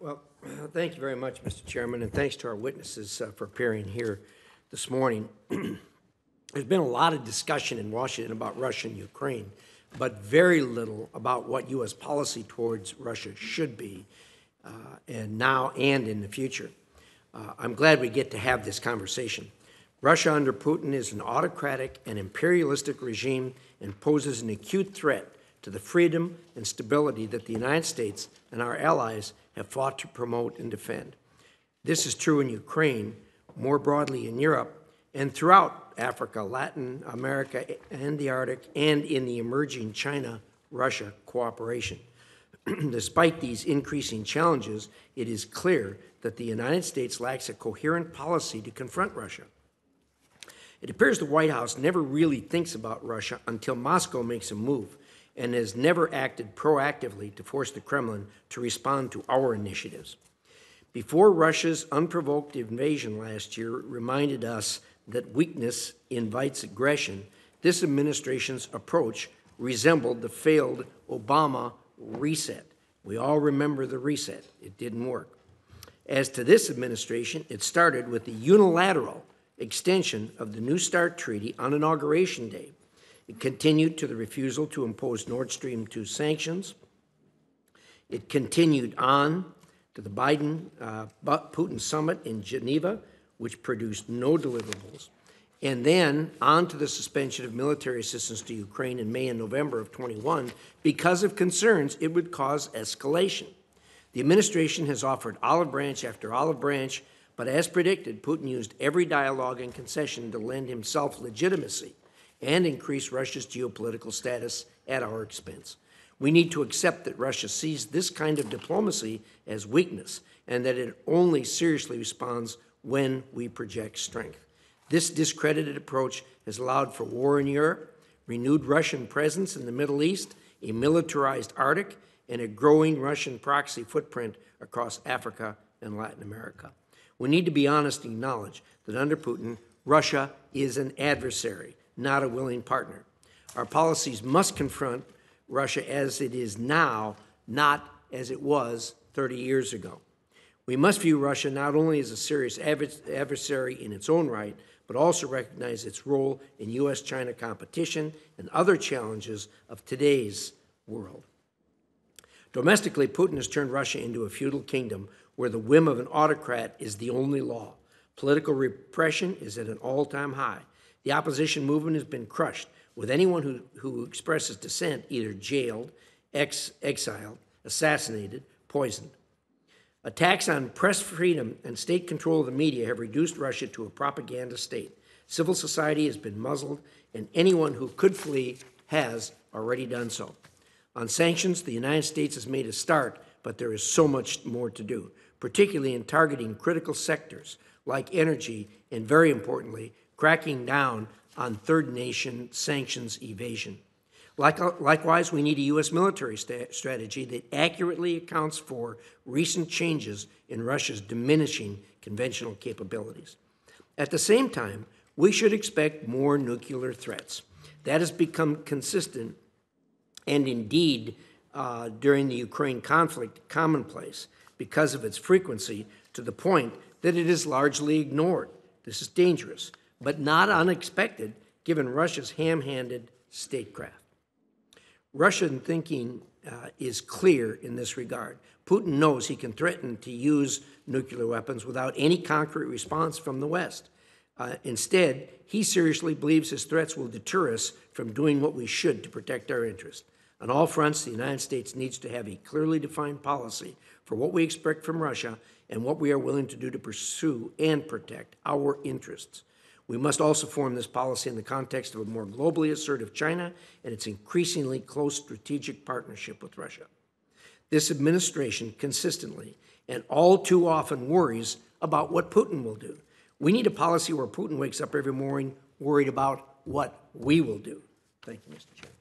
Well, thank you very much, Mr. Chairman, and thanks to our witnesses for appearing here this morning. There's been a lot of discussion in Washington about Russia and Ukraine, but very little about what U.S. policy towards Russia should be, and now and in the future. I'm glad we get to have this conversation. Russia under Putin is an autocratic and imperialistic regime and poses an acute threat to the freedom and stability that the United States and our allies have fought to promote and defend. This is true in Ukraine, more broadly in Europe, and throughout Africa, Latin America, and the Arctic, and in the emerging China-Russia cooperation. Despite these increasing challenges, it is clear that the United States lacks a coherent policy to confront Russia. It appears the White House never really thinks about Russia until Moscow makes a move, and has never acted proactively to force the Kremlin to respond to our initiatives. Before Russia's unprovoked invasion last year reminded us that weakness invites aggression, this administration's approach resembled the failed Obama reset. We all remember the reset. It didn't work. As to this administration, it started with the unilateral extension of the New START Treaty on Inauguration Day. It continued to the refusal to impose Nord Stream 2 sanctions. It continued on to the Biden-Putin summit in Geneva, which produced no deliverables, and then on to the suspension of military assistance to Ukraine in May and November of 21 because of concerns it would cause escalation. The administration has offered olive branch after olive branch, but as predicted, Putin used every dialogue and concession to lend himself legitimacy and increase Russia's geopolitical status at our expense. We need to accept that Russia sees this kind of diplomacy as weakness and that it only seriously responds when we project strength. This discredited approach has allowed for war in Europe, renewed Russian presence in the Middle East, a militarized Arctic, and a growing Russian proxy footprint across Africa and Latin America. We need to be honest and acknowledge that under Putin, Russia is an adversary, not a willing partner. Our policies must confront Russia as it is now, not as it was 30 years ago. We must view Russia not only as a serious adversary in its own right, but also recognize its role in U.S.-China competition and other challenges of today's world. Domestically, Putin has turned Russia into a feudal kingdom where the whim of an autocrat is the only law. Political repression is at an all-time high. The opposition movement has been crushed, with anyone who expresses dissent either jailed, exiled, assassinated, poisoned. Attacks on press freedom and state control of the media have reduced Russia to a propaganda state. Civil society has been muzzled, and anyone who could flee has already done so. On sanctions, the United States has made a start, but there is so much more to do, particularly in targeting critical sectors like energy and, very importantly, cracking down on third nation sanctions evasion. Likewise, we need a U.S. military strategy that accurately accounts for recent changes in Russia's diminishing conventional capabilities. At the same time, we should expect more nuclear threats. That has become consistent and indeed, during the Ukraine conflict, commonplace because of its frequency to the point that it is largely ignored. This is dangerous, but not unexpected given Russia's ham-handed statecraft. Russian thinking is clear in this regard. Putin knows he can threaten to use nuclear weapons without any concrete response from the West. Instead, he seriously believes his threats will deter us from doing what we should to protect our interests. On all fronts, the United States needs to have a clearly defined policy for what we expect from Russia and what we are willing to do to pursue and protect our interests. We must also form this policy in the context of a more globally assertive China and its increasingly close strategic partnership with Russia. This administration consistently and all too often worries about what Putin will do. We need a policy where Putin wakes up every morning worried about what we will do. Thank you, Mr. Chairman.